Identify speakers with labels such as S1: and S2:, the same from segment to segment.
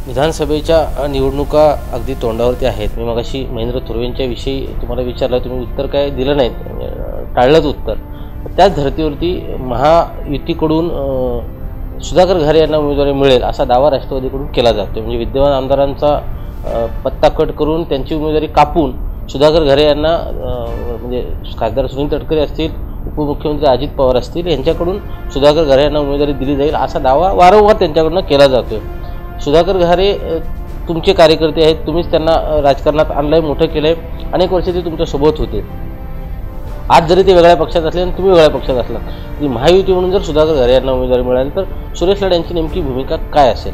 S1: विधानसभेच्या निवडणुका अगदी तोंडावरती आहेत. मी मगाशी महेंद्र थोरवेंच्या विषयी तुम्हाला विचारलं, तुम्ही उत्तर काय दिलं नाहीत, टाळलंच उत्तर. त्याच धर्तीवरती महायुतीकडून सुधाकर घारे यांना उमेदवारी मिळेल असा दावा राष्ट्रवादीकडून केला जातो. म्हणजे विद्यमान आमदारांचा पत्ता कट करून त्यांची उमेदवारी कापून सुधाकर घारे यांना म्हणजे खासदार सुनील तटकरे असतील, उपमुख्यमंत्री अजित पवार असतील यांच्याकडून सुधाकर घारे यांना उमेदवारी दिली जाईल असा दावा वारंवार त्यांच्याकडून केला जातो. सुधाकर घारे तुमचे कार्यकर्ते आहेत, तुम्हीच त्यांना राजकारणात आणलंय, मोठं केलंय, अनेक वर्ष ते तुमच्यासोबत होते. आज जरी ते वेगळ्या पक्षात असले आणि तुम्ही वेगळ्या पक्षात असला तरी महायुती म्हणून जर सुधाकर घारे यांना उमेदवारी मिळाली तर सुरेश लाड यांची नेमकी भूमिका काय असेल?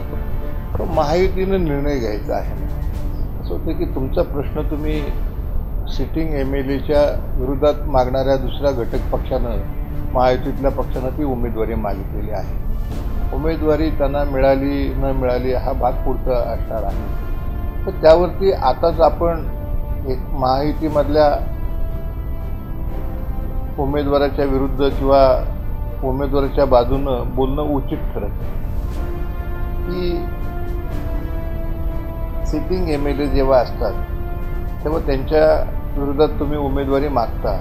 S2: महायुतीनं निर्णय घ्यायचा आहे. असं होतं की तुमचा प्रश्न तुम्ही सिटिंग MLAच्या विरोधात मागणाऱ्या दुसऱ्या घटक पक्षानं, महायुतीतल्या पक्षानं ती उमेदवारी मागितलेली आहे. उमेदवारी त्यांना मिळाली न मिळाली हा भाग पुढचा असणार आहे. तर त्यावरती आताच आपण एक महायुतीमधल्या उमेदवाराच्या विरुद्ध किंवा उमेदवाराच्या बाजूनं बोलणं उचित ठरत की सिटिंग MLA जेव्हा असतात तेव्हा त्यांच्या विरोधात तुम्ही उमेदवारी मागता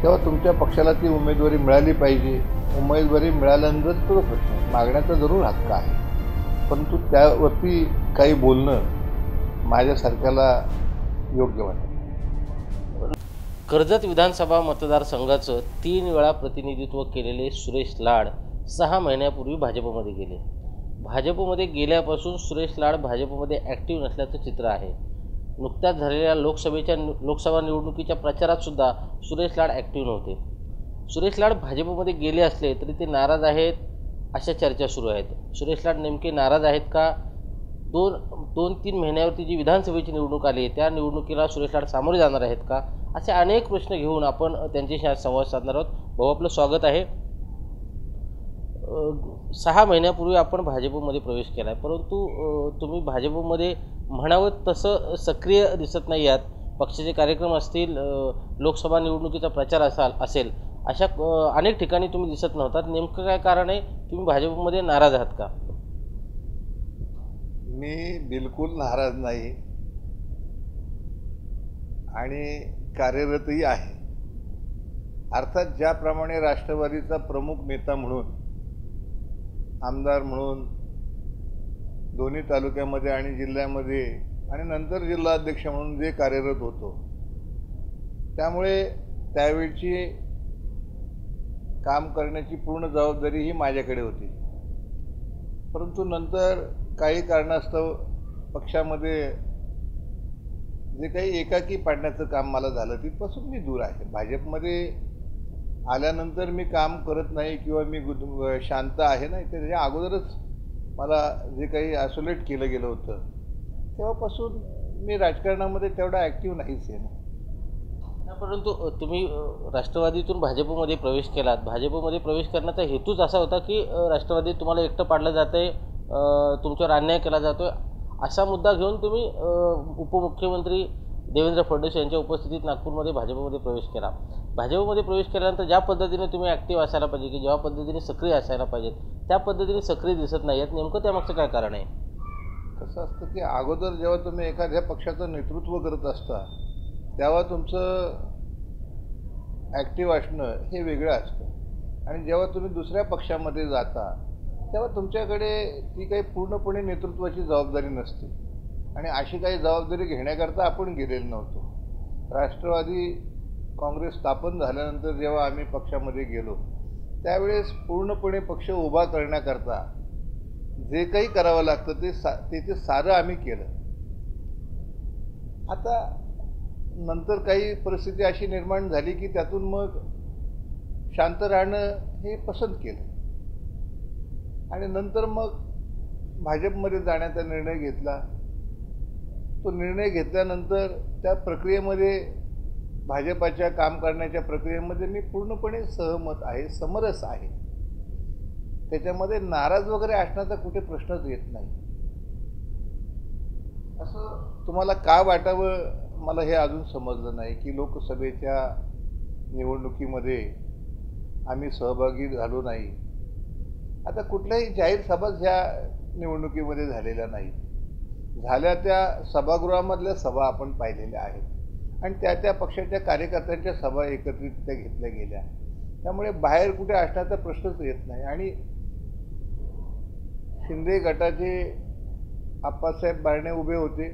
S2: तेव्हा तुमच्या पक्षाला ती उमेदवारी मिळाली पाहिजे. उमेदवारी मिळाल्यानंतर तो प्रश्न मागण्याचा जरूर हक्क आहे, परंतु त्यावरती काही बोलणं माझ्यासारख्याला योग्य वाटतं.
S1: कर्जत विधानसभा मतदारसंघाचं 3 वेळा प्रतिनिधित्व केलेले सुरेश लाड 6 महिन्यापूर्वी भाजपमध्ये गेले. भाजपमध्ये गेल्यापासून सुरेश लाड भाजपमध्ये ॲक्टिव्ह नसल्याचं चित्र आहे. नुकत्याच झालेल्या लोकसभा निवडणुकीच्या प्रचारात सुद्धा सुरेश लाड ॲक्टिव्ह नव्हते. सुरेश लाड भाजपमध्ये गेले असले तरी ते नाराज आहेत अशा चर्चा सुरू आहेत. सुरेश लाड नेमके नाराज आहेत का? 2-3 महिन्यावरती जी विधानसभेची निवडणूक आली त्या निवडणुकीला सुरेश लाड सामोरे जाणार आहेत का? असे अनेक प्रश्न घेऊन आपण त्यांच्याशी आज संवाद साधणार आहोत. भाऊ, आपलं स्वागत आहे. 6 महिन्यापूर्वी आपण भाजपमध्ये प्रवेश केला आहे, परंतु तुम्ही भाजपमध्ये म्हणावं तसं सक्रिय दिसत नाही आहात. पक्षाचे कार्यक्रम असतील, लोकसभा निवडणुकीचा प्रचार असेल अशा अनेक ठिकाणी तुम्ही दिसत नव्हतात. नेमकं काय कारण आहे? तुम्ही भाजपमध्ये नाराज आहात का?
S2: मी बिलकुल नाराज नाही आणि कार्यरतही आहे. अर्थात ज्याप्रमाणे राष्ट्रवादीचा प्रमुख नेता म्हणून, आमदार म्हणून दोन्ही तालुक्यामध्ये आणि जिल्ह्यामध्ये आणि नंतर जिल्हा अध्यक्ष म्हणून जे कार्यरत होतो, त्यामुळे त्यावेळची काम करण्याची पूर्ण जबाबदारी ही माझ्याकडे होती. परंतु नंतर काही कारणास्तव पक्षामध्ये जे काही एकाकी पाडण्याचं काम मला झालं तिथपासून मी दूर आहे. भाजपमध्ये आल्यानंतर मी काम करत नाही किंवा मी शांत आहे नाही, त्याच्या अगोदरच मला जे काही आयसोलेट केलं गेलं होतं तेव्हापासून मी राजकारणामध्ये तेवढा ॲक्टिव्ह नाहीच आहे ना.
S1: परंतु तुम्ही राष्ट्रवादीतून भाजपमध्ये प्रवेश केलात. भाजपमध्ये प्रवेश करण्याचा हेतूच असा होता की राष्ट्रवादी तुम्हाला एकटं पाडलं जातं आहे, तुमच्यावर अन्याय केला जातो आहे असा मुद्दा घेऊन तुम्ही उपमुख्यमंत्री देवेंद्र फडणवीस यांच्या उपस्थितीत नागपूरमध्ये भाजपमध्ये प्रवेश केला. भाजपमध्ये प्रवेश केल्यानंतर ज्या पद्धतीने तुम्ही ॲक्टिव्ह असायला पाहिजे की ज्या पद्धतीने सक्रिय असायला पाहिजेत त्या पद्धतीने सक्रिय दिसत नाही आहेत. नेमकं त्यामागचं काय कारण आहे?
S2: कसं असतं की अगोदर जेव्हा तुम्ही एखाद्या पक्षाचं नेतृत्व करत असता तेव्हा तुमचं ॲक्टिव्ह असणं हे वेगळं असतं आणि जेव्हा तुम्ही दुसऱ्या पक्षामध्ये जाता तेव्हा तुमच्याकडे ती काही पूर्णपणे नेतृत्वाची जबाबदारी नसते आणि अशी काही जबाबदारी घेण्याकरता आपण गेलेलो नव्हतो. राष्ट्रवादी काँग्रेस स्थापन झाल्यानंतर जेव्हा आम्ही पक्षामध्ये गेलो त्यावेळेस पूर्णपणे पक्ष उभा करण्याकरता जे काही करावं लागतं ते सारं आम्ही केलं. आता नंतर काही परिस्थिती अशी निर्माण झाली की त्यातून मग शांत राहणं हे पसंत केलं आणि नंतर मग भाजपमध्ये जाण्याचा निर्णय घेतला. तो निर्णय घेतल्यानंतर त्या प्रक्रियेमध्ये, भाजपाच्या काम करण्याच्या प्रक्रियेमध्ये मी पूर्णपणे सहमत आहे, समरस आहे. त्याच्यामध्ये नाराज वगैरे असण्याचा कुठे प्रश्नच येत नाही. असं तुम्हाला का वाटावं मला हे अजून समजलं नाही की लोकसभेच्या निवडणुकीमध्ये आम्ही सहभागी झालो नाही. आता कुठल्याही जाहीर सभा ह्या निवडणुकीमध्ये झालेल्या नाहीत. झाल्या त्या सभागृहामधल्या सभा आपण पाहिलेल्या आहेत आणि त्या पक्षाच्या कार्यकर्त्यांच्या सभा एकत्रितरित्या घेतल्या गेल्या. त्यामुळे बाहेर कुठे असण्याचा प्रश्नच येत नाही. आणि शिंदे गटाचे आप्पासाहेब बारणे उभे होते,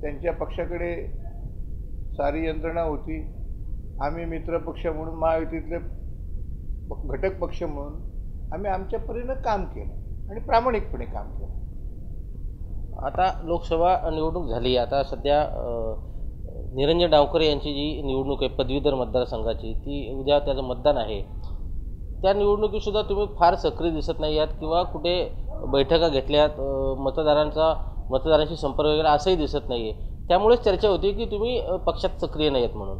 S2: त्यांच्या पक्षाकडे सारी यंत्रणा होती. आम्ही मित्रपक्ष म्हणून, महायुतीतले घटक पक्ष म्हणून आम्ही आमच्या परीनं काम केलं आणि प्रामाणिकपणे काम केलं.
S1: आता लोकसभा निवडणूक झाली. आता सध्या निरंजन डावकरे यांची जी निवडणूक आहे पदवीधर मतदारसंघाची, ती उद्या त्याचं मतदान आहे. त्या निवडणुकीतसुद्धा तुम्ही फार सक्रिय दिसत नाही आहात किंवा कुठे बैठका घेतल्यात, मतदारांशी संपर्क वगैरे असंही दिसत नाही आहे. त्यामुळेच चर्चा होती की तुम्ही पक्षात सक्रिय नाही आहेत म्हणून.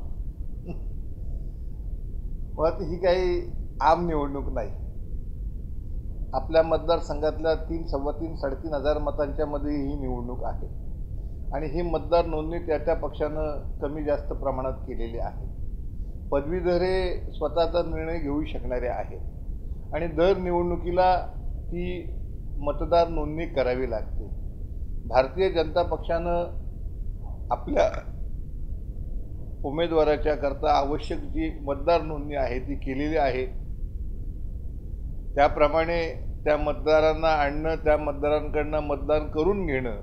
S2: मुळात ही काही आम निवडणूक नाही. आपल्या मतदारसंघातल्या 3-3.5 3.5 मतांच्या मध्ये ही निवडणूक आहे आणि ही मतदार नोंदणी त्या पक्षानं कमी जास्त प्रमाणात केलेली आहे. पदवीधर हे स्वतःचा निर्णय घेऊ शकणारे आहेत आणि दर निवडणुकीला ती मतदार नोंदणी करावी लागते. भारतीय जनता पक्षानं आपल्या उमेदवाराच्या करता आवश्यक जी मतदार नोंदणी आहे ती केलेली आहे. त्याप्रमाणे त्या मतदारांना आणणं, त्या मतदारांकडनं मतदान करून घेणं,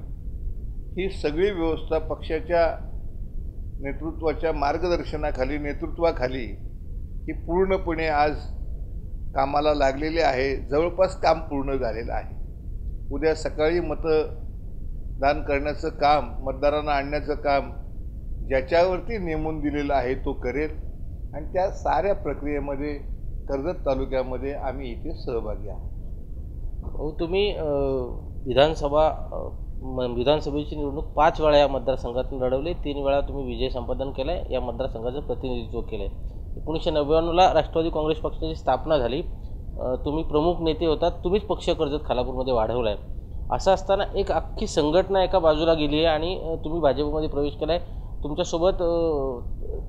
S2: ही सगळी व्यवस्था पक्षाच्या नेतृत्वाच्या मार्गदर्शनाखाली, नेतृत्वाखाली ही पूर्णपणे आज कामाला लागलेली आहे. जवळपास काम पूर्ण झालेलं आहे. उद्या सकाळी मतदान करण्याचं काम, मतदारांना आणण्याचं काम ज्याच्यावरती नेमून दिलेलं आहे तो करेल आणि त्या साऱ्या प्रक्रियेमध्ये कर्जत तालुक्यामध्ये आम्ही इथे सहभागी आहोत.
S1: तुम्ही विधानसभेची निवडणूक 5 वेळा या मतदारसंघातून लढवली. 3 वेळा तुम्ही विजय संपादन केला आहे, या मतदारसंघाचं प्रतिनिधित्व केलं आहे. 1999ला राष्ट्रवादी काँग्रेस पक्षाची स्थापना झाली. तुम्ही प्रमुख नेते होतात, तुम्हीच पक्ष कर्जत खालापूरमध्ये वाढवला आहे. असं असताना एक अख्खी संघटना एका बाजूला गेली आहे आणि तुम्ही भाजपमध्ये प्रवेश केला आहे. तुमच्यासोबत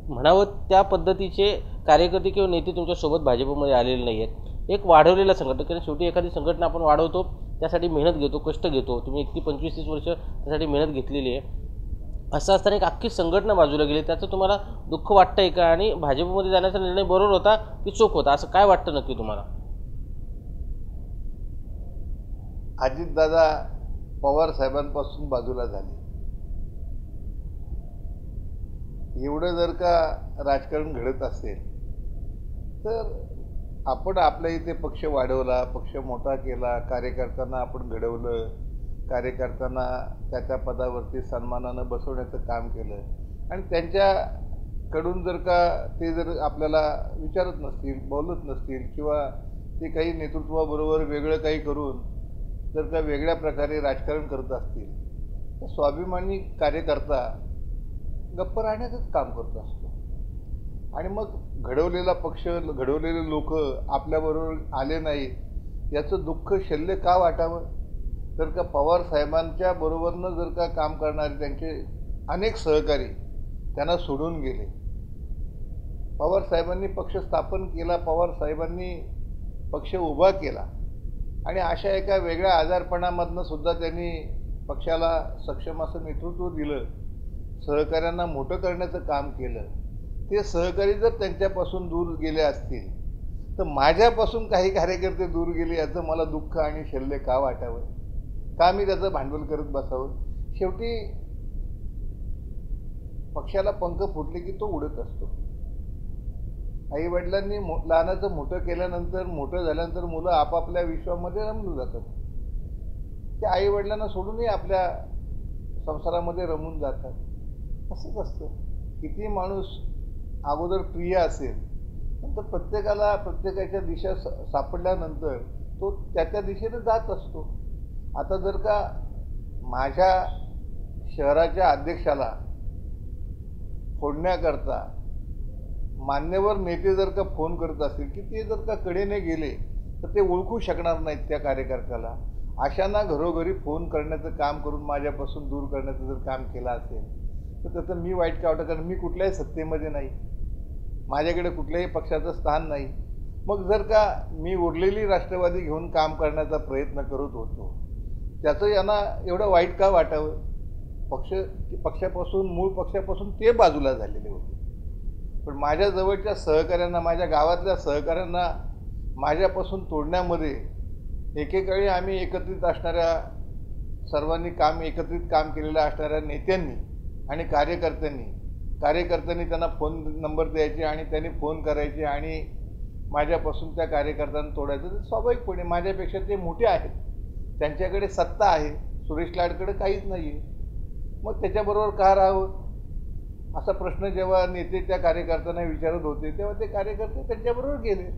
S1: म्हणावं त्या पद्धतीचे कार्यकर्ते किंवा नेते तुमच्यासोबत भाजपमध्ये आलेले नाही आहेत. एक वाढवलेला संघटना, कारण शेवटी एखादी संघटना आपण वाढवतो त्यासाठी मेहनत घेतो, कष्ट घेतो. तुम्ही इतकी 25-30 वर्ष त्यासाठी मेहनत घेतलेली आहे. असं असताना एक अख्खी संघटना बाजूला गेली, त्याचं तुम्हाला दुःख वाटतंय का? आणि भाजपमध्ये जाण्याचा निर्णय बरोबर होता की चूक होता, असं काय वाटतं नक्की तुम्हाला?
S2: अजितदादा पवार साहेबांपासून बाजूला झाले. एवढं जर का राजकारण घडत असेल तर आपण आपल्या इथे पक्ष वाढवला, पक्ष मोठा केला, कार्यकर्त्यांना आपण घडवलं, कार्यकर्त्यांना त्या पदावरती सन्मानानं बसवण्याचं काम केलं आणि त्यांच्याकडून जर का ते जर आपल्याला विचारत नसतील, बोलत नसतील किंवा ते काही नेतृत्वाबरोबर वेगळं काही करून जर का वेगळ्या प्रकारे राजकारण करत असतील तर स्वाभिमानी कार्यकर्ता गप्प राहण्याचंच काम करत असतो. आणि मग घडवलेला पक्ष, घडवलेले लोक आपल्याबरोबर आले नाही याचं दुःख शल्य का वाटावं? जर का पवार साहेबांच्या बरोबरनं जर का काम करणारे त्यांचे अनेक सहकारी त्यांना सोडून गेले, पवार साहेबांनी पक्ष स्थापन केला, पवार साहेबांनी पक्ष उभा केला आणि अशा एका वेगळ्या आजारपणामधनं सुद्धा त्यांनी पक्षाला सक्षम असं नेतृत्व दिलं, सहकाऱ्यांना मोठं करण्याचं काम केलं. ते सहकारी जर त्यांच्यापासून दूर गेले असतील तर माझ्यापासून काही कार्यकर्ते दूर गेले याचं मला दुःख आणि शल्य का वाटावं? का मी त्याचं भांडवल करत बसावं? शेवटी पक्षाला पंख फुटले की तो उडत असतो. आईवडिलांनी लहानाचं मोठं केल्यानंतर, मोठं झाल्यानंतर मुलं आपापल्या विश्वामध्ये रमून जातात. ते आईवडिलांना सोडूनही आपल्या संसारामध्ये रमून जातात. असंच असतं. किती माणूस अगोदर प्रिय असेल, नंतर प्रत्येकाला प्रत्येकाच्या दिशा सापडल्यानंतर तो त्या दिशेने जात असतो. आता जर का माझ्या शहराच्या अध्यक्षाला फोडण्याकरता मान्यवर नेते जर का फोन करत असतील की ते जर का कडेने गेले तर ते ओळखू शकणार नाहीत त्या कार्यकर्त्याला, अशांना घरोघरी फोन करण्याचं काम करून माझ्यापासून दूर करण्याचं जर काम केलं असेल तर त्याचं मी वाईट का वाटतं? कारण मी कुठल्याही सत्तेमध्ये नाही, माझ्याकडे कुठल्याही पक्षाचं स्थान नाही. मग जर का मी उरलेली राष्ट्रवादी घेऊन काम करण्याचा प्रयत्न करत होतो त्याचं यांना एवढं वाईट का वाटावं? पक्षापासून मूळ पक्षापासून ते बाजूला झालेले होते, पण माझ्या जवळच्या सहकाऱ्यांना, माझ्या गावातल्या सहकाऱ्यांना माझ्यापासून तोडण्यामध्ये एकेकाळी आम्ही एकत्रित असणाऱ्या सर्वांनी एकत्रित काम केलेल्या असणाऱ्या नेत्यांनी आणि कार्यकर्त्यांनी त्यांना फोन नंबर द्यायचे आणि त्यांनी फोन करायचे आणि माझ्यापासून त्या कार्यकर्त्यांना तोडायचं. तर स्वाभाविकपणे माझ्यापेक्षा ते मोठे आहेत, त्यांच्याकडे सत्ता आहे, सुरेश लाडकडे काहीच नाही आहे, मग त्याच्याबरोबर का राहावं असा प्रश्न जेव्हा नेते त्या कार्यकर्त्यांना विचारत होते तेव्हा ते कार्यकर्ते त्यांच्याबरोबर गेले.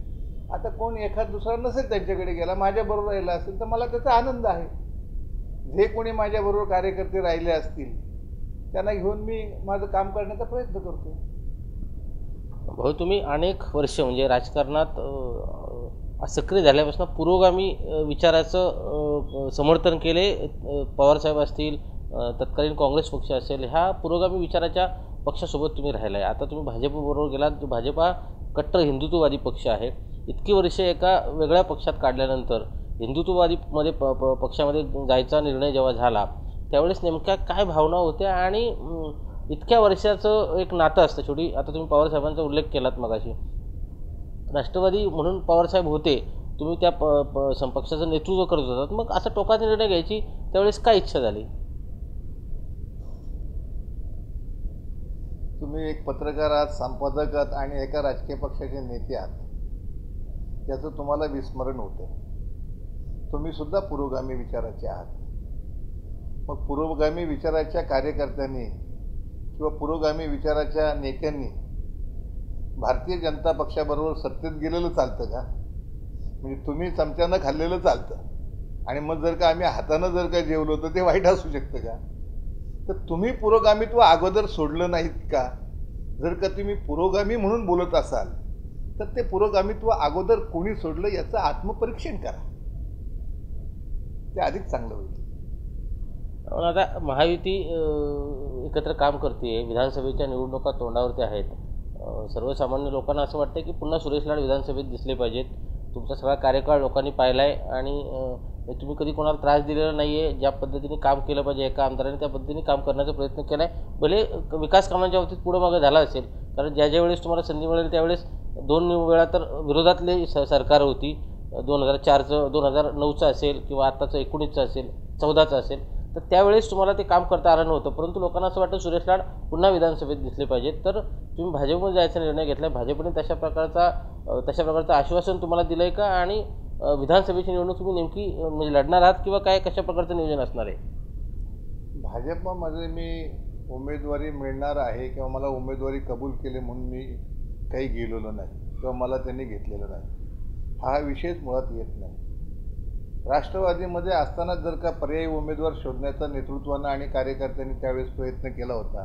S2: आता कोण एखाद दुसरा नसेल त्यांच्याकडे गेला, माझ्याबरोबर राहिला असेल तर मला त्याचा आनंद आहे. जे कोणी माझ्याबरोबर कार्यकर्ते राहिले असतील त्यांना घेऊन मी माझं काम करण्याचा प्रयत्न करतो.
S1: भाऊ, तुम्ही अनेक वर्ष म्हणजे राजकारणात सक्रिय झाल्यापासून पुरोगामी विचाराचं समर्थन केले. पवारसाहेब असतील, तत्कालीन काँग्रेस पक्ष असेल, ह्या पुरोगामी विचाराच्या पक्षासोबत तुम्ही राहिला आहे. आता तुम्ही भाजपबरोबर गेलात, जो भाजप हा कट्टर हिंदुत्ववादी पक्ष आहे. इतकी वर्षे एका वेगळ्या पक्षात काढल्यानंतर हिंदुत्ववादीमध्ये पक्षामध्ये जायचा निर्णय जेव्हा झाला त्यावेळेस नेमक्या काय भावना होत्या आणि इतक्या वर्षाचं एक नातं असतं. शेवटी आता तुम्ही पवारसाहेबांचा उल्लेख केलात मगाशी, राष्ट्रवादी म्हणून पवारसाहेब होते, तुम्ही त्या पक्षाचं नेतृत्व करत होतात, मग असा टोकाचा निर्णय घ्यायची त्यावेळेस काय इच्छा झाली?
S2: तुम्ही एक पत्रकार आहात, संपादक आहात आणि एका राजकीय पक्षाचे नेते आहात, याचं तुम्हाला विस्मरण होतं. तुम्ही सुद्धा पुरोगामी विचाराचे आहात. मग पुरोगामी विचाराच्या कार्यकर्त्यांनी किंवा पुरोगामी विचाराच्या नेत्यांनी भारतीय जनता पक्षाबरोबर सत्तेत गेलेलं चालतं का? म्हणजे तुम्ही चमच्यानं खाल्लेलं चालतं आणि मग जर का आम्ही हातानं जर का जेवलो तर ते वाईट असू शकतं का? तर तुम्ही पुरोगामित्व अगोदर सोडलं नाहीत का? जर का तुम्ही पुरोगामी म्हणून बोलत असाल तर ते पुरोगामित्व अगोदर कोणी सोडलं याचं आत्मपरीक्षण करा, ते अधिक चांगलं होईल.
S1: आता महायुती एकत्र काम करते, विधानसभेच्या निवडणुका तोंडावरती आहेत. सर्वसामान्य लोकांना असं वाटतं की पुन्हा सुरेश लाड विधानसभेत दिसले पाहिजेत. तुमचा सगळा कार्यकाळ लोकांनी पाहिला आहे आणि तुम्ही कधी कोणाला त्रास दिलेला नाही आहे. ज्या पद्धतीने काम केलं पाहिजे एका आमदाराने त्या पद्धतीने काम करण्याचा प्रयत्न केला आहे. भले विकास कामांच्या बाबतीत पुढं मागं झाला असेल, कारण ज्या वेळेस तुम्हाला संधी मिळेल त्यावेळेस 2 वेळा तर विरोधातली सरकार होती. 2004चं, 2009चं असेल किंवा आत्ताचं 19चं असेल, 14चं असेल, तर त्यावेळेस तुम्हाला ते काम करता आलं नव्हतं. परंतु लोकांना असं वाटतं सुरेश लाड पुन्हा विधानसभेत दिसले पाहिजेत. तर तुम्ही भाजपमध्ये जायचा निर्णय घेतला. भाजपने तशा प्रकारचं आश्वासन तुम्हाला दिलं आहे का? आणि विधानसभेची निवडणूक तुम्ही नेमकी म्हणजे लढणार आहात किंवा काय, कशा प्रकारचं नियोजन असणार आहे?
S2: भाजपमध्ये मी उमेदवारी मिळणार आहे किंवा मला उमेदवारी कबूल केली म्हणून मी काही गेलेलो नाही किंवा मला त्यांनी घेतलेलं नाही, हा विषयच मुळात येत नाही. राष्ट्रवादीमध्ये असताना जर का पर्यायी उमेदवार शोधण्याचा नेतृत्वानं आणि कार्यकर्त्यांनी त्यावेळेस प्रयत्न केला होता,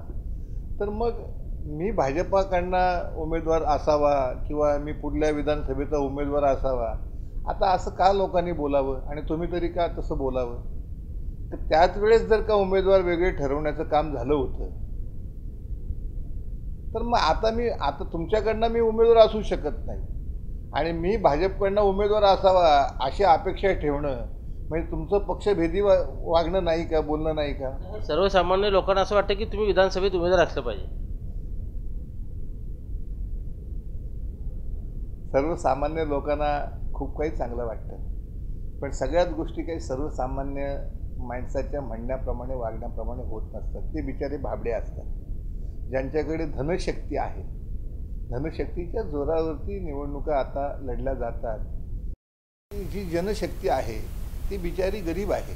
S2: तर मग मी भाजपाकडनं उमेदवार असावा किंवा मी पुढल्या विधानसभेचा उमेदवार असावा, आता असं का लोकांनी बोलावं आणि तुम्ही तरी का तसं बोलावं? तर त्याच वेळेस जर का उमेदवार वेगळे ठरवण्याचं काम झालं होतं, तर मग आता तुमच्याकडनं मी उमेदवार असू शकत नाही आणि मी भाजपकडनं उमेदवार असावा अशी अपेक्षा ठेवणं म्हणजे तुमचं पक्षभेदी वागणं नाही का, बोलणं नाही का?
S1: सर्वसामान्य लोकांना असं वाटतं की तुम्ही विधानसभेत उमेदवार असलं पाहिजे.
S2: सर्वसामान्य लोकांना खूप काही चांगलं वाटतं, पण सगळ्याच गोष्टी काही सर्वसामान्य माणसाच्या म्हणण्याप्रमाणे वागण्याप्रमाणे होत नसतात. ते बिचारे भाबडे असतात. ज्यांच्याकडे धनशक्ती आहे, धनशक्तीच्या जोरावरती निवडणुका आता लढल्या जातात. जी जनशक्ती आहे ती बिचारी गरीब आहे.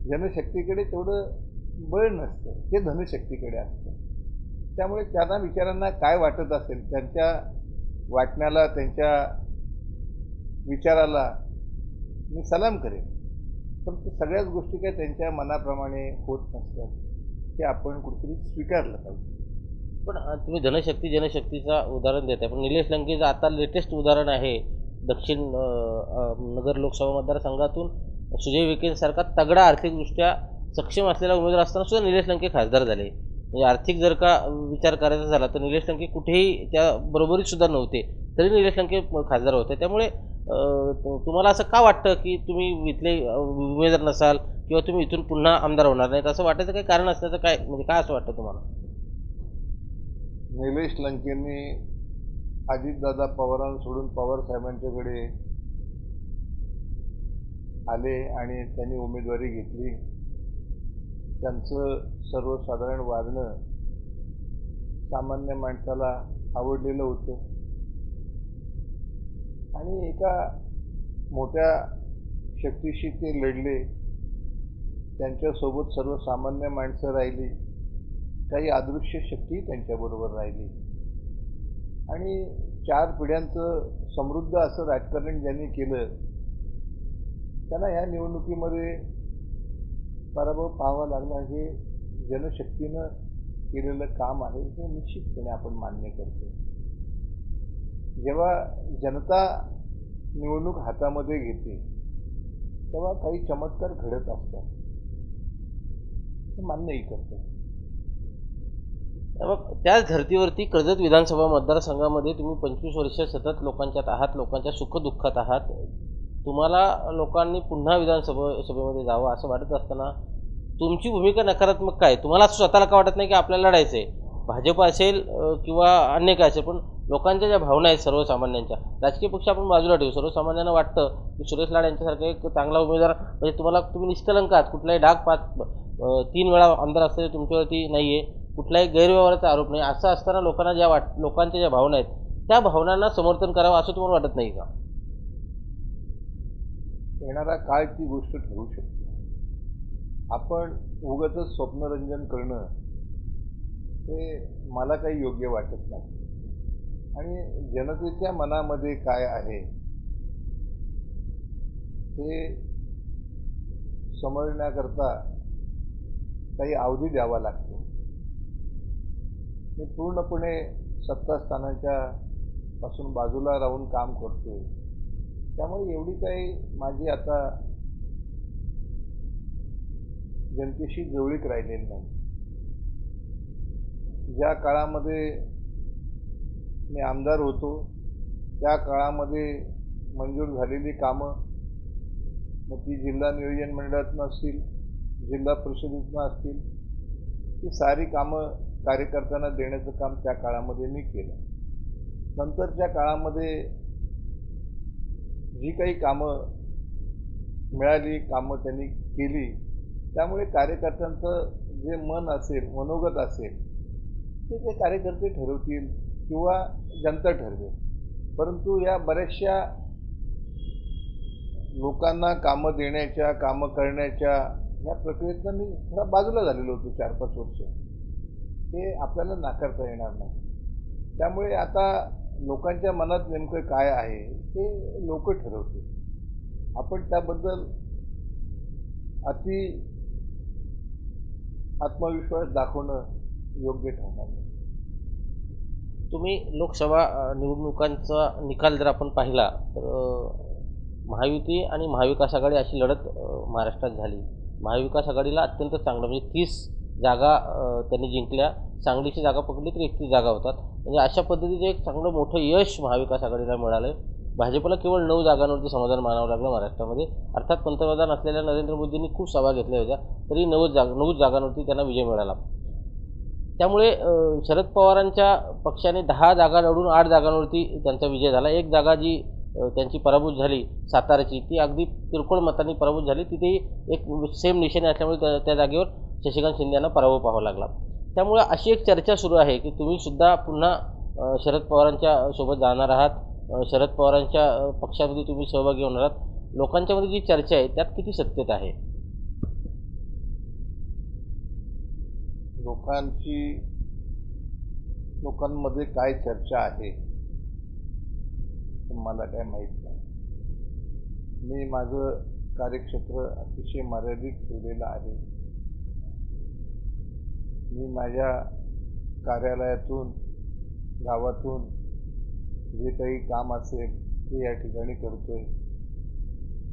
S2: जनशक्तीकडे तेवढं बळ नसतं, हे धनशक्तीकडे असतं. त्यामुळे त्यांना विचारांना काय वाटत असेल, त्यांच्या वाटण्याला, त्यांच्या विचाराला मी सलाम करेन, पण सगळ्याच गोष्टी काय त्यांच्या मनाप्रमाणे होत नसतात, ते आपण कुठेतरी स्वीकारलं पाहिजे.
S1: पण तुम्ही धनशक्ती जनशक्तीचा उदाहरण देताय, पण निलेश लंकेचं आता लेटेस्ट उदाहरण आहे. दक्षिण नगर लोकसभा मतदारसंघातून सुजय विखेंसारखा तगडा आर्थिकदृष्ट्या सक्षम असलेला उमेदवार असताना सुद्धा निलेश लंके खासदार झाले. म्हणजे आर्थिक जर का विचार करायचा झाला तर निलेश लंके कुठेही त्या बरोबरीत सुद्धा नव्हते, तरी निलेश लंके खासदार होते. त्यामुळे तुम्हाला असं का वाटतं की तुम्ही इथले उमेदवार नसाल किंवा तुम्ही इथून पुन्हा आमदार होणार नाहीत, असं वाटायचं काही कारण असण्याचं काय, म्हणजे काय असं वाटतं तुम्हाला?
S2: निलेश लंकेंनी अजितदादा पवारांना सोडून पवार साहेबांच्याकडे आले आणि त्यांनी उमेदवारी घेतली. त्यांचं सर्वसाधारण वागणं सामान्य माणसाला आवडलेलं होतं आणि एका मोठ्या शक्तीशी ते लढले. त्यांच्यासोबत सर्वसामान्य माणसं राहिली, काही अदृश्य शक्ती त्यांच्याबरोबर राहिली आणि 4 पिढ्यांचं समृद्ध असं राजकारण ज्यांनी केलं त्यांना ह्या निवडणुकीमध्ये पराभव पाहावा लागला. हे जनशक्तीनं केलेलं काम आहे, हे निश्चितपणे आपण मान्य करतो. जेव्हा जनता निवडणूक हातामध्ये घेते तेव्हा काही चमत्कार घडत असतात, हे मान्यही करतो.
S1: मग त्याच धर्तीवरती कर्जत विधानसभा मतदारसंघामध्ये तुम्ही 25 वर्ष सतत लोकांच्यात आहात, लोकांच्या सुखदुःखात आहात. तुम्हाला लोकांनी पुन्हा सभेमध्ये जावं असं वाटत असताना तुमची भूमिका नकारात्मक काय? तुम्हाला स्वतःला का वाटत नाही की आपल्याला लढायचं आहे? भाजप असेल किंवा अन्य काय असेल, पण लोकांच्या ज्या भावना आहेत सर्वसामान्यांच्या, राजकीय पक्ष आपण बाजूला ठेवू, सर्वसामान्यांना वाटतं की सुरेश लाड यांच्यासारखा एक चांगला उमेदवार, म्हणजे तुम्ही निष्कलंक आहात, कुठलाही डाग 3 वेळा आमदार असलेले तुमच्यावरती नाही आहे, कुठलाही गैरव्यवहाराचा आरोप नाही. असं असताना लोकांना लोकांच्या ज्या भावना आहेत त्या भावनांना समर्थन करावं असं तुम्हाला वाटत नाही का?
S2: येणारा काळ ती गोष्ट ठरू शकतो. आपण उगाचच स्वप्नरंजन करणं हे मला काही योग्य वाटत नाही आणि जनतेच्या मनामध्ये काय आहे हे समजण्याकरता काही अवधी द्यावा लागतो. मी पूर्णपणे सत्तास्थानाच्या पासून बाजूला राहून काम करतोय, त्यामुळे एवढी काही माझी आता जनतेशी जवळीक राहिलेली नाही. ज्या काळामध्ये मी आमदार होतो त्या काळामध्ये मंजूर झालेली कामं, मग ती जिल्हा नियोजन मंडळातून असतील, जिल्हा परिषदेतून असतील, ती सारी कामं कार्यकर्त्यांना देण्याचं काम त्या काळामध्ये मी केलं. नंतरच्या काळामध्ये जी काही कामं मिळाली, कामं त्यांनी केली, त्यामुळे कार्यकर्त्यांचं जे मन असेल, मनोगत असेल ते कार्यकर्ते ठरवतील किंवा जनता ठरवेल. परंतु या बऱ्याचशा लोकांना कामं देण्याच्या, कामं करण्याच्या ह्या प्रक्रियेतनं मी थोडा बाजूला झालेलो होतो 4-5 वर्ष. ते आपल्याला नाकारता येणार नाही. त्यामुळे आता लोकांच्या मनात नेमकं काय आहे ते लोक ठरवतील. आपण त्याबद्दल अति आत्मविश्वास दाखवणं योग्य ठरणार नाही.
S1: तुम्ही लोकसभा निवडणुकांचा निकाल जर आपण पाहिला तर महायुती आणि महाविकास आघाडी अशी लढत महाराष्ट्रात झाली. महाविकास आघाडीला अत्यंत चांगलं, म्हणजे 30 जागा त्यांनी जिंकल्या, सांगलीची जागा पकडली तर 31 जागा होतात. म्हणजे अशा पद्धतीचं एक चांगलं मोठं यश महाविकास आघाडीला मिळालं आहे. भाजपला केवळ 9 जागांवरती समाधान मानावं लागलं महाराष्ट्रामध्ये. अर्थात पंतप्रधान असलेल्या नरेंद्र मोदींनी खूप सभा घेतल्या होत्या, तरी 9 जागांवरती त्यांना विजय मिळाला. त्यामुळे शरद पवारांच्या पक्षाने 10 जागा लढून 8 जागांवरती त्यांचा विजय झाला. एक जागा जी त्यांची पराभूत झाली साताराची, ती अगदी किरकोळ मतांनी पराभूत झाली. तिथेही एक सेम निशाणी असल्यामुळे त्या जागेवर शशिकांत शिंदे यांना पराभव पाहावा लागला. त्यामुळे अशी एक चर्चा सुरू आहे की तुम्ही सुद्धा पुन्हा शरद पवारांच्या सोबत जाणार आहात, शरद पवारांच्या पक्षामध्ये तुम्ही सहभागी होणार आहात. लोकांच्यामध्ये जी चर्चा आहे त्यात किती सत्यता आहे?
S2: लोकांमध्ये काय चर्चा आहे मला काय माहीत नाही. मी माझं कार्यक्षेत्र अतिशय मर्यादित ठेवलेलं आहे. मी माझ्या कार्यालयातून, गावातून जे काही काम असेल ते या ठिकाणी करतोय.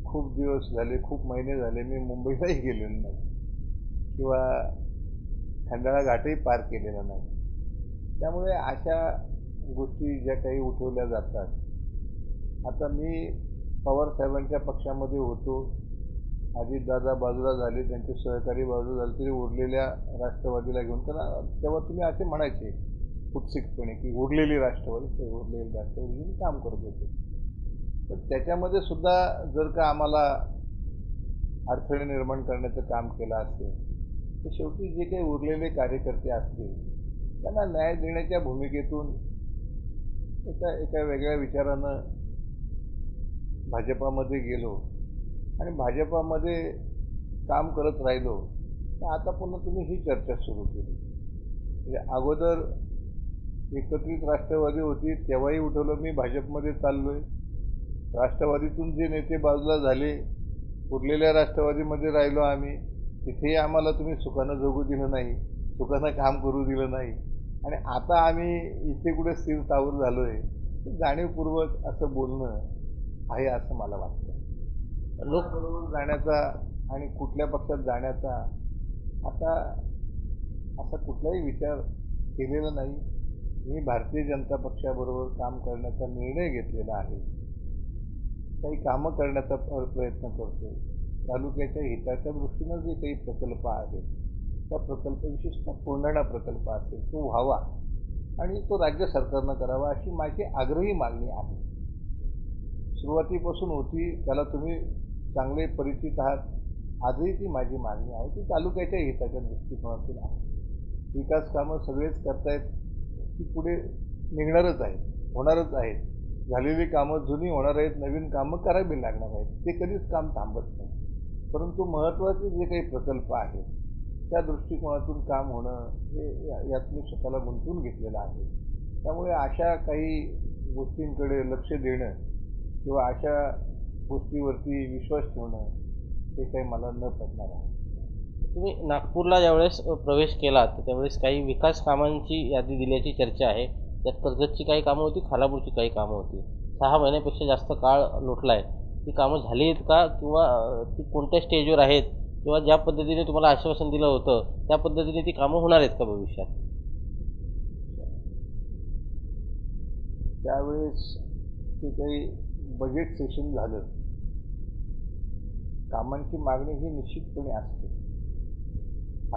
S2: खूप दिवस झाले, खूप महिने झाले मी मुंबईलाही गेलेलो नाही किंवा खंडाळा घाटही पार केलेला नाही. त्यामुळे अशा गोष्टी ज्या काही उठवल्या जातात, आता मी पवारसाहेबांच्या पक्षामध्ये होतो, अजितदादा बाजूला झाले, त्यांचे सहकारी बाजूला झाले, तरी उरलेल्या राष्ट्रवादीला घेऊन, कारण तेव्हा तुम्ही असे म्हणायचे कुत्सिकपणे की उरलेली राष्ट्रवादी घेऊन काम करत होते. पण त्याच्यामध्ये सुद्धा जर का आम्हाला अडथळे निर्माण करण्याचं काम केलं असेल, तर शेवटी जे काही उरलेले कार्यकर्ते असतील त्यांना न्याय देण्याच्या भूमिकेतून एका वेगळ्या विचारानं भाजपामध्ये गेलो आणि भाजपामध्ये काम करत राहिलो, तर आता पुन्हा तुम्ही ही चर्चा सुरू केली. म्हणजे अगोदर एकत्रित राष्ट्रवादी होती तेव्हाही उठवलं, मी भाजपमध्ये चाललोय. राष्ट्रवादीतून जे नेते बाजूला झाले, उरलेल्या राष्ट्रवादीमध्ये राहिलो आम्ही, तिथेही आम्हाला तुम्ही सुखानं जगू दिलं नाही, सुखानं काम करू दिलं नाही, आणि आता आम्ही इथे कुठे स्थिर स्थावर झालोय. जाणीवपूर्वक असं बोलणं आहे असं मला वाटतं. लोकबरोबर जाण्याचा आणि कुठल्या पक्षात जाण्याचा आता असा कुठलाही विचार केलेला नाही. मी भारतीय जनता पक्षाबरोबर काम करण्याचा निर्णय घेतलेला आहे. काही कामं करण्याचा प्रयत्न करतोय. तालुक्याच्या हिताच्या दृष्टीनं जे काही प्रकल्प आहेत, त्या प्रकल्प विशेषतः कोंढाणा प्रकल्प असेल तो व्हावा आणि तो राज्य सरकारनं करावा अशी माझी आग्रही मागणी आहे. सुरुवातीपासून होती, त्याला तुम्ही चांगले परिचित आहात. आजही ती माझी मागणी आहे, ती तालुक्याच्या हिताच्या दृष्टिकोनातून आहे. विकास कामं सगळेच करतायत, ती पुढे निघणारच आहेत, होणारच आहेत. झालेली कामं जुनी होणार आहेत, नवीन कामं करावी लागणार आहेत. ते कधीच काम थांबत नाही. परंतु महत्त्वाचे जे काही प्रकल्प आहेत त्या दृष्टिकोनातून काम होणं हे यात मी स्वतःला गुंतवून घेतलेलं आहे. त्यामुळे अशा काही गोष्टींकडे लक्ष देणं किंवा अशा गोष्टीवरती विश्वास ठेवणं हे काही मला न पटणार आहे.
S1: तुम्ही नागपूरला ज्यावेळेस प्रवेश केला तर त्यावेळेस काही विकास कामांची यादी दिल्याची चर्चा आहे. त्यात कर्जतची काही कामं होती, खालापूरची काही कामं होती. 6 महिन्यापेक्षा जास्त काळ लोटला आहे. ती कामं झाली आहेत का, किंवा ती कोणत्या स्टेजवर आहेत, किंवा ज्या पद्धतीने तुम्हाला आश्वासन दिलं होतं त्या पद्धतीने ती कामं होणार आहेत का भविष्यात?
S2: त्यावेळेस ते काही बजेट सेशन झालं, कामांची मागणी ही निश्चितपणे असते,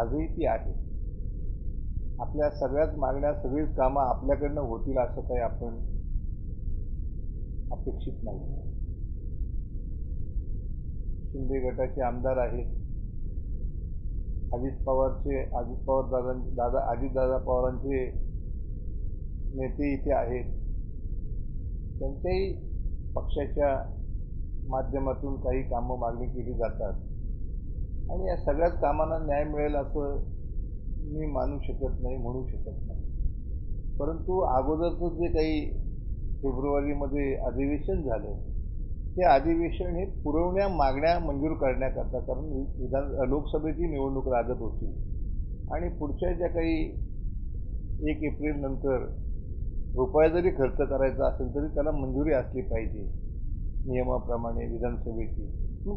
S2: आजही ती आहे. आपल्या सगळ्याच मागण्या, सगळीच कामं आपल्याकडनं होतील असं काही आपण अपेक्षित नाही. शिंदे गटाचे आमदार आहेत, अजितदादा पवारांचे नेते इथे आहेत, त्यांच्याही पक्षाच्या माध्यमातून काही कामं मागणी केली जातात आणि या सगळ्याच कामांना न्याय मिळेल असं मी मानू शकत नाही, म्हणू शकत नाही. परंतु अगोदरचं जे काही फेब्रुवारीमध्ये अधिवेशन झालं, ते अधिवेशन हे पुरवण्या मागण्या मंजूर करण्याकरता, कारण लोकसभेची निवडणूक लागत होती आणि पुढच्या ज्या काही 1 एप्रिल नंतर रुपया जरी खर्च करायचा असेल तरी त्याला मंजुरी असली पाहिजे नियमाप्रमाणे विधानसभेची.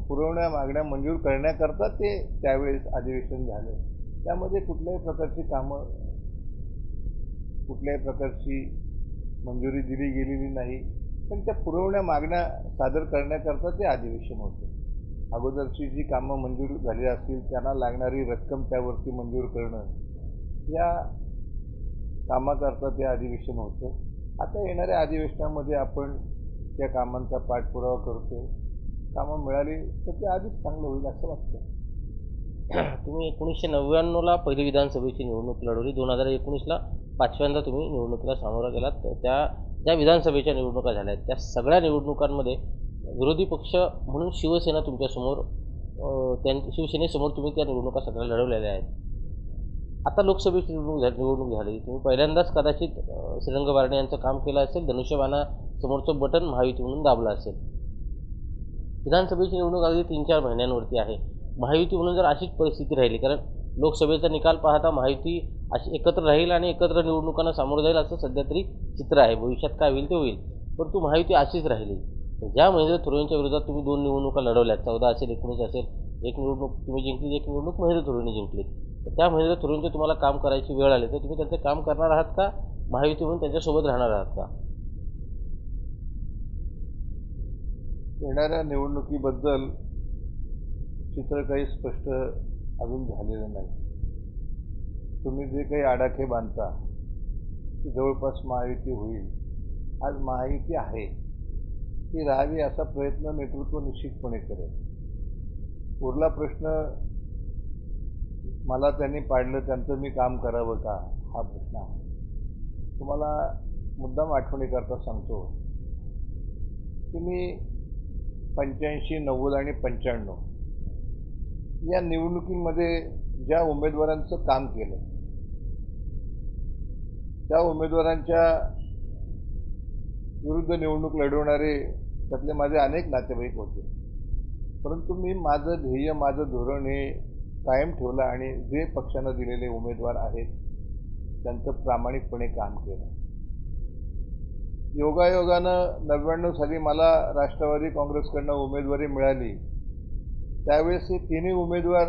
S2: पुरवण्या मागण्या मंजूर करण्याकरता ते त्यावेळेस अधिवेशन झालं. त्यामध्ये कुठल्याही प्रकारची कामं, कुठल्याही प्रकारची मंजुरी दिली गेलेली नाही, पण त्या पुरवण्या मागण्या सादर करण्याकरता ते अधिवेशन होतं. अगोदरची जी कामं मंजूर झाली असतील त्यांना लागणारी रक्कम त्यावरती मंजूर करणं, या कामाकरता ते अधिवेशन होतं. आता येणाऱ्या अधिवेशनामध्ये आपण त्या कामांचा पाठपुरावा करतोय. कामं मिळाली तर ते अधिक चांगलं होईल असं वाटतं.
S1: तुम्ही 1999ला पहिली विधानसभेची निवडणूक लढवली, 2019ला 5व्यांदा तुम्ही निवडणुकीला सामोरा गेलात. ज्या विधानसभेच्या निवडणुका झाल्या आहेत त्या सगळ्या निवडणुकांमध्ये विरोधी पक्ष म्हणून शिवसेना तुमच्यासमोर, शिवसेनेसमोर तुम्ही त्या निवडणुका सगळ्या लढवलेल्या आहेत. आता लोकसभेची निवडणूक झाली, तुम्ही पहिल्यांदाच कदाचित श्रीरंग बारणे यांचं काम केलं असेल, धनुष्यबाणासमोरचं बटन महायुती म्हणून दाबलं असेल. विधानसभेची निवडणूक अगदी 3-4 महिन्यांवरती आहे. महायुती म्हणून जर अशीच परिस्थिती राहिली, कारण लोकसभेचा निकाल पाहता महायुती अशी एकत्र राहील आणि एकत्र निवडणुकांना सामोरं जाईल असं सध्या तरी चित्र आहे. भविष्यात काय होईल ते होईल, परंतु महायुती अशीच राहिली. ज्या महेंद्र थोरवेंच्या विरोधात तुम्ही 2 निवडणुका लढवल्यात, 14 असेल, 19 असेल, एक निवडणूक तुम्ही जिंकली, एक निवडणूक महेंद्र थोरवेंनी जिंकली. तर त्या महेंद्र थोरवेंची तुम्हाला काम करायची वेळ आली तर तुम्ही त्यांचं काम करणार आहात का, महायुती म्हणून त्यांच्यासोबत राहणार आहात का?
S2: येणाऱ्या निवडणुकीबद्दल चित्र काही स्पष्ट अजून झालेलं नाही. तुम्ही जे काही आडाखे बांधता की जवळपास महायुती होईल, आज महायुती आहे, ती राहावी असा प्रयत्न नेतृत्व निश्चितपणे करेल. उरला प्रश्न मला त्यांनी पाडलं त्यांचं मी काम करावं का, हा प्रश्न आहे. तुम्हाला मुद्दाम आठवणीकरता सांगतो की मी 85, 90 आणि 95 या निवडणुकीमध्ये ज्या उमेदवारांचं काम केलं त्या उमेदवारांच्या विरुद्ध निवडणूक लढवणारे त्यातले माझे अनेक नातेवाईक होते. परंतु मी माझं ध्येय, माझं धोरण हे कायम ठेवलं आणि जे पक्षानं दिलेले उमेदवार आहेत त्यांचं प्रामाणिकपणे काम केलं. योगायोगानं 99 साली मला राष्ट्रवादी काँग्रेसकडनं उमेदवारी मिळाली. त्यावेळेस हे तिन्ही उमेदवार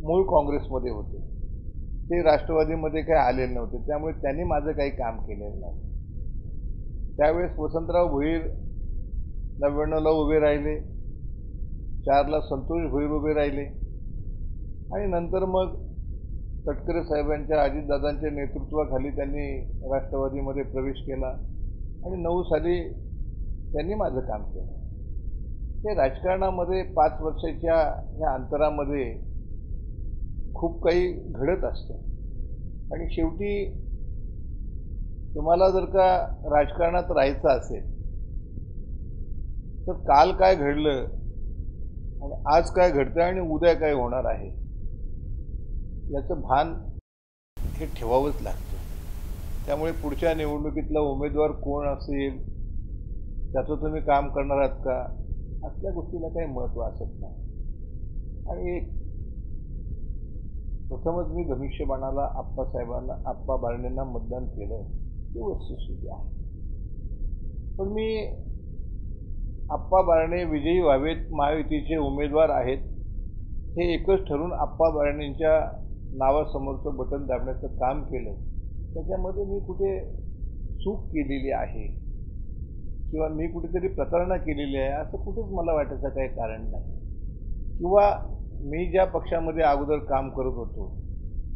S2: मूळ काँग्रेसमध्ये होते, ते राष्ट्रवादीमध्ये काही आलेले नव्हते, त्यामुळे त्यांनी माझं काही काम केलेलं नाही. त्यावेळेस वसंतराव भोईर 99ला उभे राहिले, 4ला संतोष भोईर उभे राहिले आणि नंतर मग तटकरे साहेबांच्या, अजितदादांच्या नेतृत्वाखाली त्यांनी राष्ट्रवादीमध्ये प्रवेश केला आणि 9 साली त्यांनी माझं काम केलं. ते राजकारणामध्ये 5 वर्षाच्या ह्या अंतरामध्ये खूप काही घडत असतं आणि शेवटी तुम्हाला जर का राजकारणात राहायचं असेल तर काल काय घडलं आणि आज काय घडतं आणि उद्या काय होणार आहे याचं भान हे ठेवावंच लागतं. त्यामुळे पुढच्या निवडणुकीतला उमेदवार कोण असेल, त्याचं तुम्ही काम करणार आहात का, असल्या गोष्टीला काही महत्त्व असत नाही. आणि प्रथमच मी धनुष्यबाणाला आप्पासाहेबांना, आप्पा बारणेंना मतदान केलं, ही वस्तुस्थिती आहे. पण मी आप्पा बारणे विजयी व्हावेत, महायुतीचे उमेदवार आहेत, हे एकच ठरवून आप्पा बारणेंच्या नावासमोरचं बटन दाबण्याचं काम केलं. त्याच्यामध्ये मी कुठे चूक केलेली आहे किंवा मी कुठेतरी प्रतारणा केलेली आहे असं कुठेच मला वाटायचं काही कारण नाही. किंवा मी ज्या पक्षामध्ये अगोदर काम करत होतो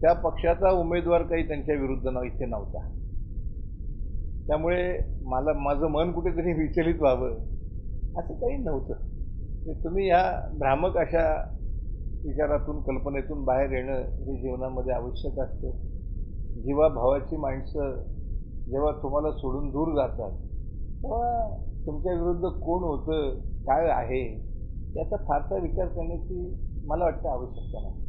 S2: त्या पक्षाचा उमेदवार काही त्यांच्या विरुद्ध इथे नव्हता. त्यामुळे माझं मन कुठेतरी विचलित व्हावं असं काही नव्हतं. ते तुम्ही ह्या भ्रामक अशा विचारातून, कल्पनेतून बाहेर येणं हे जीवनामध्ये आवश्यक असतं. जीवाभावाची माणसं जेव्हा तुम्हाला सोडून दूर जातात तेव्हा तुमच्या विरुद्ध कोण होतं, काय आहे याचा फारसा विचार करण्याची मला वाटतं आवश्यकता नाही.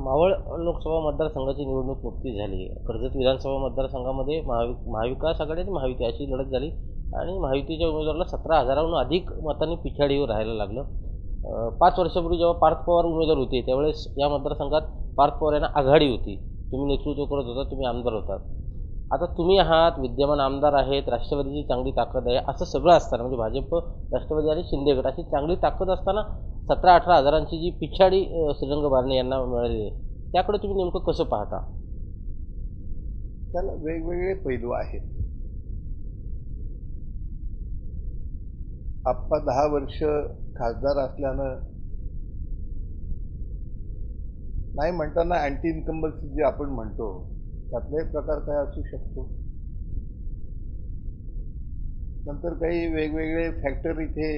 S1: मावळ लोकसभा मतदारसंघाची निवडणूक नुकतीच झाली. कर्जत विधानसभा मतदारसंघामध्ये महाविकास आघाडी आणि महायुती अशी लढत झाली आणि महायुतीच्या उमेदवाराला 17,000हून अधिक मतांनी पिछाडीवर राहायला लागलं. 5 वर्षापूर्वी जेव्हा पार्थ पवार उमेदवार होते त्यावेळेस या मतदारसंघात पार्थ पवार यांना आघाडी होती. तुम्ही नेतृत्व करत होता, तुम्ही आमदार होतात. आता तुम्ही आहात, विद्यमान आमदार आहेत, राष्ट्रवादीची चांगली ताकद आहे, असं सगळं असताना म्हणजे भाजप, राष्ट्रवादी आणि शिंदे गट अशी चांगली ताकद असताना 17-18 हजारांची जी पिछाडी श्रीरंग बारणे यांना मिळाली आहे त्याकडे तुम्ही नेमकं कसं पाहता?
S2: त्याला वेगवेगळे पैलू आहेत. आप्पा 10 वर्ष खासदार असल्यानं, नाही म्हणताना अँटी इन्कम्बन्सी जे आपण म्हणतो त्यातलाही प्रकार काय असू शकतो. नंतर काही वेगवेगळे फॅक्टर इथे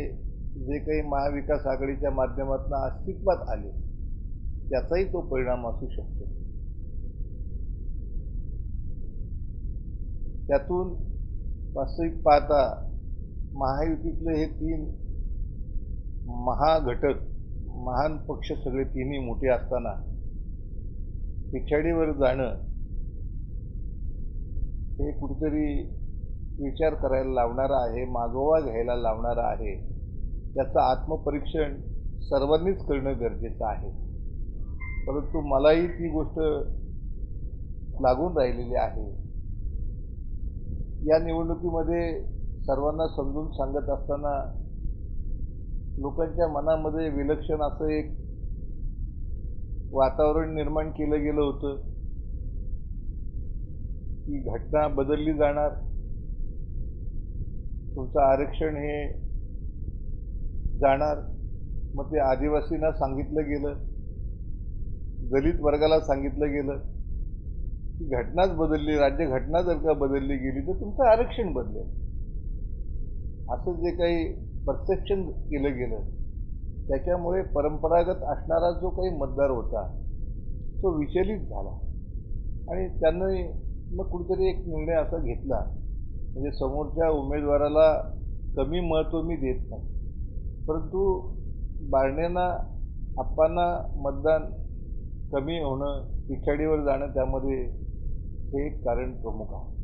S2: जे काही महाविकास आघाडीच्या माध्यमातून अस्तित्वात आले त्याचाही तो परिणाम असू शकतो. त्यातून वास्तविक पाहता महायुतीतले हे 3 महाघटक, महान पक्ष सगळे तिन्ही मोठे असताना पिछाडीवर जाणं हे कुठेतरी विचार करायला लावणारं आहे, मागोवा घ्यायला लावणारं आहे. त्याचं आत्मपरीक्षण सर्वांनीच करणं गरजेचं आहे. परंतु मलाही ती गोष्ट लागून राहिलेली आहे. या निवडणुकीमध्ये सर्वांना समजून सांगत असताना लोकांच्या मनामध्ये विलक्षण असं एक वातावरण निर्माण केलं गेलं होतं की घटना बदलली जाणार, तुमचं आरक्षण हे जाणार. मग ते आदिवासींना सांगितलं गेलं, दलित वर्गाला सांगितलं गेलं की घटनाच बदलली, राज्यघटना जर का बदलली गेली तर तुमचं आरक्षण बदलेल. असं जे काही परसेप्शन केलं गेलं त्याच्यामुळे परंपरागत असणारा जो काही मतदार होता तो विचलित झाला आणि त्यांनी मग कुठेतरी एक निर्णय असा घेतला, म्हणजे समोरच्या उमेदवाराला कमी महत्त्व मी देत नाही, परंतु बारण्यांना आप्पांना मतदान कमी होणं, पिछाडीवर जाणं त्यामध्ये हे एक कारण प्रमुख आहे.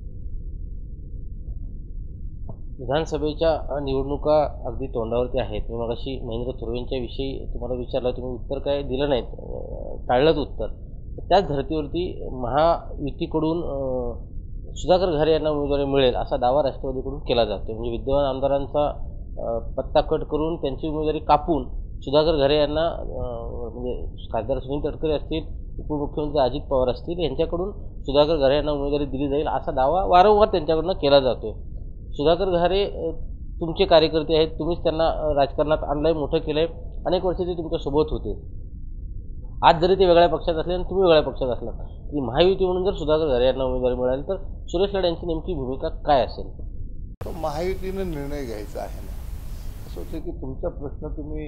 S1: विधानसभेच्या निवडणुका अगदी तोंडावरती आहेत. मी मगाशी महेंद्र थोरवेंच्या विषयी तुम्हाला विचारलं, तुम्ही उत्तर काय दिलं नाहीत, टाळलंच उत्तर. त्याच धर्तीवरती महायुतीकडून सुधाकर घारे यांना उमेदवारी मिळेल असा दावा राष्ट्रवादीकडून केला जातो. म्हणजे विद्यमान आमदारांचा पत्ता कट करून त्यांची उमेदवारी कापून सुधाकर घारे यांना म्हणजे खासदार सुनील तटकरे असतील, उपमुख्यमंत्री अजित पवार असतील यांच्याकडून सुधाकर घारे यांना उमेदवारी दिली जाईल असा दावा वारंवार त्यांच्याकडून केला जातो. सुधाकर घारे तुमचे कार्यकर्ते आहेत, तुम्हीच त्यांना राजकारणात आणलंय, मोठं केलंय, अनेक वर्ष ते तुमच्यासोबत होते. आज जरी ते वेगळ्या पक्षात असले आणि तुम्ही वेगळ्या पक्षात असलात तरी महायुती म्हणून जर सुधाकर घारे यांना उमेदवारी मिळाली तर सुरेश लाड यांची नेमकी भूमिका काय असेल?
S2: तो महायुतीनं निर्णय घ्यायचा आहे ना. असं होतं की तुमचा प्रश्न तुम्ही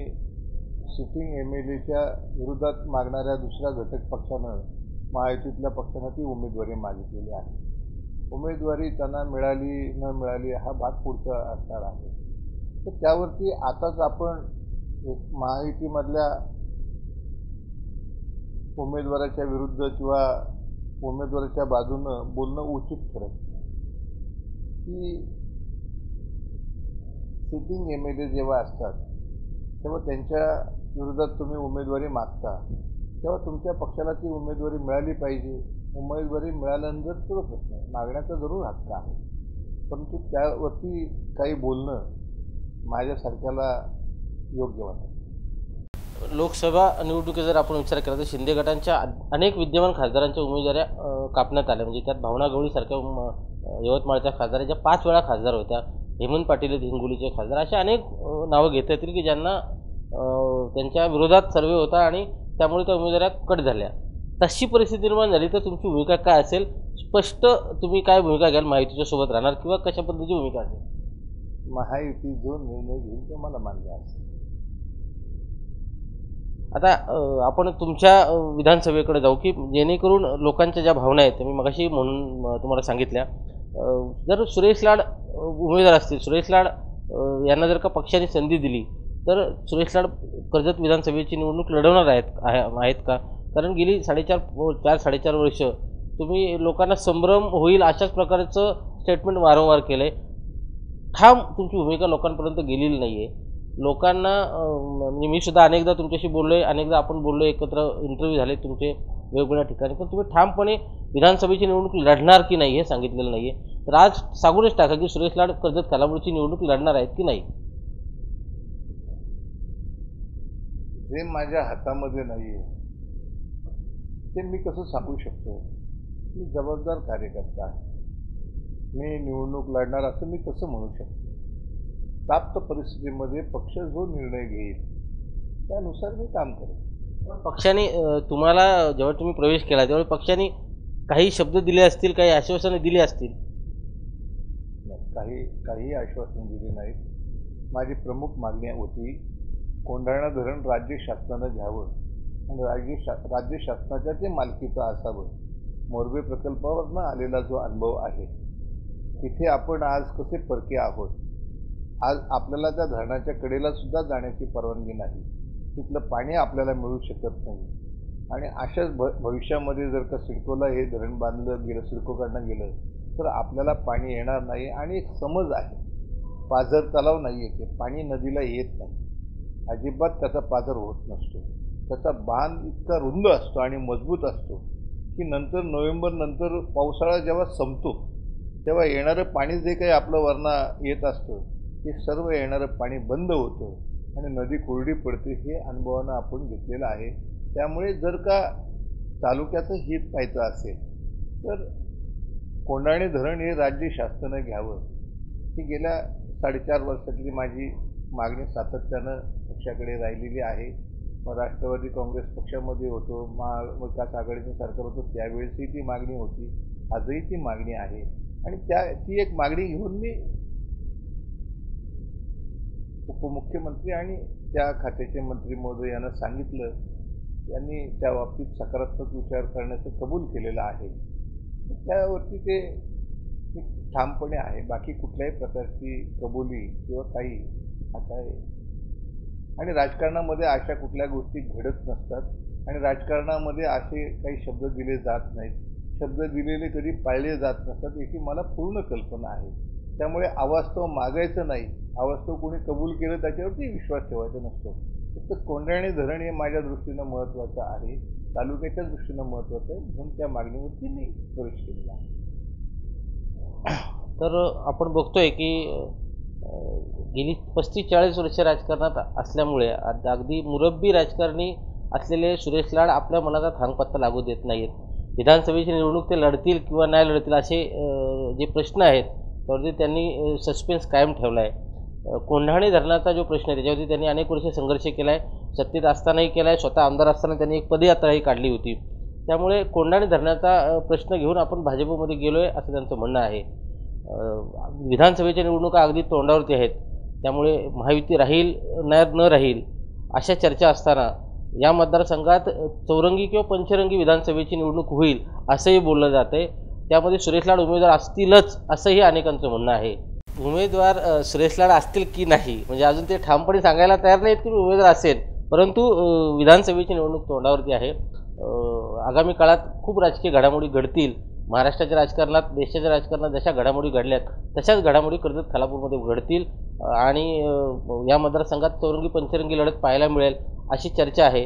S2: सिटिंग MLAच्या विरोधात मागणाऱ्या दुसऱ्या घटक पक्षानं, महायुतीतल्या पक्षानं ती उमेदवारी मागितलेली आहे. उमेदवारी त्यांना मिळाली न मिळाली हा भाग पुढचा असणार आहे. तर त्यावरती आताच आपण एक महायुतीमधल्या उमेदवाराच्या विरुद्ध किंवा उमेदवाराच्या बाजूनं बोलणं उचित ठरत नाही. की सिटिंग MLA जेव्हा असतात तेव्हा त्यांच्या विरोधात तुम्ही उमेदवारी मागता तेव्हा तुमच्या पक्षाला ती उमेदवारी मिळाली पाहिजे. उमेदवारी मिळाल्यानंतर तो प्रश्न आहे, मागण्याचा जरूर हक्क आहे, परंतु त्यावरती काही बोलणं माझ्यासारख्याला योग्य वाटतं.
S1: लोकसभा निवडणुकीत जर आपण विचार केला तर शिंदे गटांच्या अनेक विद्यमान खासदारांच्या उमेदवाऱ्या कापण्यात आल्या. म्हणजे त्यात भावना गवळीसारख्या यवतमाळच्या खासदारांच्या 5 वेळा खासदार होत्या. हेमंत पाटील हिंगोलीचे खासदार, अशा अनेक नावं घेता येतील की ज्यांना त्यांच्या विरोधात सर्वे होता आणि त्यामुळे त्या उमेदवाऱ्या कट झाल्या. तशी परिस्थिती निर्माण झाली तर तुमची भूमिका काय असेल? स्पष्ट तुम्ही काय भूमिका घ्याल? महायुतीच्या सोबत राहणार किंवा कशा पद्धतीची भूमिका असेल?
S2: महायुती जो निर्णय घेईल तो मला मान्य असेल.
S1: आता आपण तुमच्या विधानसभेकडे जाऊ की जेणेकरून लोकांच्या ज्या भावना आहेत मी मगाशी म्हणून तुम्हाला सांगितल्या. जर सुरेश लाड उमेदवार असतील, सुरेश लाड यांना जर का पक्षाने संधी दिली तर सुरेश लाड कर्जत विधानसभेची निवडणूक लढवणार आहेत का? कारण गेली 4.5 वर्ष तुम्ही लोकांना संभ्रम होईल अशाच प्रकारचं स्टेटमेंट वारंवार केलं आहे. ठाम तुमची भूमिका लोकांपर्यंत गेलेली नाही आहे. लोकांना म्हणजे मी सुद्धा अनेकदा तुमच्याशी बोललो आहे, अनेकदा आपण बोललो आहे, एकत्र इंटरव्ह्यू झाले तुमचे वेगवेगळ्या ठिकाणी, पण तुम्ही ठामपणे विधानसभेची निवडणूक लढणार की नाही हे सांगितलेलं नाही आहे. तर आज सांगूनच टाका की सुरेश लाड कर्जत खालापूरची निवडणूक लढणार आहेत की नाही?
S2: जे माझ्या हातामध्ये नाही आहे ते मी कसं सांगू शकतो? मी जबाबदार कार्यकर्ता आहे, मी निवडणूक लढणार असं मी कसं म्हणू शकतो? प्राप्त परिस्थितीमध्ये पक्ष जो निर्णय घेईल त्यानुसार मी काम करेन.
S1: पक्षाने तुम्हाला जेव्हा तुम्ही प्रवेश केला तेव्हा पक्षाने काही शब्द दिले असतील, काही आश्वासने दिली असतील?
S2: काही आश्वासन दिले नाहीत. माझी प्रमुख मागणी होती कोंढाणा धरण राज्य शासनानं घ्यावं आणि राज्य शासनाच्या ते मालकीचं असावं. मोरबे प्रकल्पावरनं आलेला जो अनुभव आहे तिथे आपण आज कसे परके आहोत. आज आपल्याला त्या धरणाच्या कडेला सुद्धा जाण्याची परवानगी नाही, तिथलं पाणी आपल्याला मिळू शकत नाही आणि अशाच भविष्यामध्ये जर का सिडकोला हे धरण बांधलं गेलं, सिडकोकडनं गेलं तर आपल्याला पाणी येणार नाही. आणि एक समज आहे, पाझर तलाव नाही येते, पाणी नदीला येत नाही, अजिबात त्याचा पाझर होत नसतो. त्याचा बांध इतका रुंद असतो आणि मजबूत असतो की नंतर नोव्हेंबर नंतर पावसाळा जेव्हा संपतो तेव्हा येणारं पाणी जे काही आपलं वरनं येत असतं ते सर्व येणारं पाणी बंद होतं आणि नदी कोरडी पडते हे अनुभवानं आपण घेतलेलं आहे. त्यामुळे जर का तालुक्याचं हित पाहायचं असेल तर कोंढाणे धरण हे राज्य शासनानं घ्यावं, ही गेल्या 4.5 वर्षातली माझी मागणी सातत्यानं पक्षाकडे राहिलेली आहे. मग राष्ट्रवादी काँग्रेस पक्षामध्ये होतो, महाविकास आघाडीचं सरकार होतं, त्यावेळेसही ती मागणी होती, आजही ती मागणी आहे. आणि ती एक मागणी घेऊन मी उपमुख्यमंत्री आणि त्या खात्याचे मंत्री महोदय यांना सांगितलं. त्यांनी त्या बाबतीत सकारात्मक विचार करण्याचं कबूल केलेलं आहे. त्यावरती ते ठामपणे आहे. बाकी कुठल्याही प्रकारची कबुली किंवा काही आता आहे. आणि राजकारणामध्ये अशा कुठल्या गोष्टी घडत नसतात आणि राजकारणामध्ये असे काही शब्द दिले जात नाहीत. शब्द दिलेले कधी पाळले जात नसतात याची मला पूर्ण कल्पना आहे. त्यामुळे अवास्तव मागायचं नाही, अवास्तव कोणी कबूल केलं त्याच्यावरती विश्वास ठेवायचा नसतो. फक्त कोंढाणे धरण हे माझ्या दृष्टीनं महत्त्वाचं आहे, तालुक्याच्या दृष्टीनं महत्त्वाचं आहे, म्हणून त्या मागणीवरती मी प्रवेश केलेला आहे.
S1: तर आपण बघतोय की गेली 35-40 वर्ष राजकारणात असल्यामुळे अगदी मुरब्बी राजकारणी असलेले सुरेश लाड आपल्या मनाचा थांगपत्ता लागू देत नाहीत. विधानसभेची निवडणूक ते लढतील किंवा नाही लढतील असे जे प्रश्न आहेत त्यावरती त्यांनी सस्पेन्स कायम ठेवला आहे. कोंढाणे धरणाचा जो प्रश्न आहे त्याच्यावरती त्यांनी अनेक वर्ष संघर्ष केला आहे, सत्तेत असतानाही केला आहे, स्वतः आमदार असताना त्यांनी एक पदयात्राही काढली होती. त्यामुळे कोंढाणे धरणाचा प्रश्न घेऊन आपण भाजपमध्ये गेलो आहे असं त्यांचं म्हणणं आहे. विधानसभेच्या निवडणुका अगदी तोंडावरती आहेत, त्यामुळे महायुती राहील न राहील अशा चर्चा असताना या मतदारसंघात चौरंगी किंवा पंचरंगी विधानसभेची निवडणूक होईल असंही बोललं जातं आहे. त्यामध्ये सुरेश लाड उमेदवार असतीलच असंही अनेकांचं म्हणणं आहे. उमेदवार सुरेश लाड असतील की नाही म्हणजे अजून ते ठामपणे सांगायला तयार नाहीत की उमेदवार असेल, परंतु विधानसभेची निवडणूक तोंडावरती आहे. आगामी काळात खूप राजकीय घडामोडी घडतील. महाराष्ट्राच्या राजकारणात, देशाच्या राजकारणात जशा घडामोडी घडल्यात तशाच घडामोडी कर्जत खालापूरमध्ये घडतील आणि या मतदारसंघात चौरंगी पंचरंगी लढत पाहायला मिळेल अशी चर्चा आहे.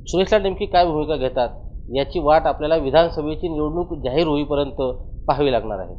S1: सुरेश लाड नेमकी काय भूमिका घेतात याची वाट आपल्याला विधानसभेची निवडणूक जाहीर होईपर्यंत पाहावी लागणार आहे.